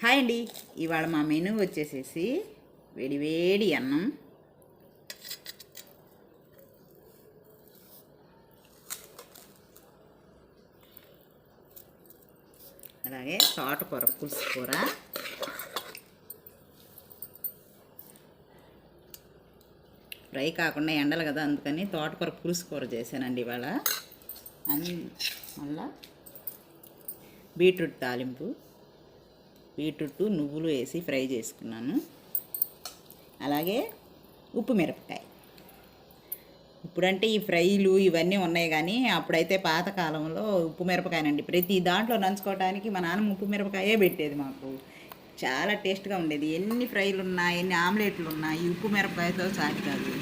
Hi అండి. ఇవాళ మా మెనూ వచ్చేసేసి వేడి అన్నం, అలాగే తోటకూర పులుసు కూర, ఫ్రై కాకుండా ఎండలు కదా అందుకని తోటకూర పులుసు కూర చేశానండి ఇవాళ. మళ్ళా బీట్రూట్ తాలింపు, బీట్రూట్ నువ్వులు వేసి ఫ్రై చేసుకున్నాను. అలాగే ఉప్పు మిరపకాయ. ఇప్పుడంటే ఈ ఫ్రైలు ఇవన్నీ ఉన్నాయి, కానీ అప్పుడైతే పాతకాలంలో ఉప్పు మిరపకాయనండి ప్రతి దాంట్లో నంచుకోవడానికి మా నాన్న ఉప్పు మిరపకాయే పెట్టేది మాకు. చాలా టేస్ట్గా ఉండేది. ఎన్ని ఫ్రైలు ఉన్నా ఎన్ని ఆమ్లెట్లు ఉన్నా ఈ ఉప్పు మిరపకాయతో సాటి కాదు.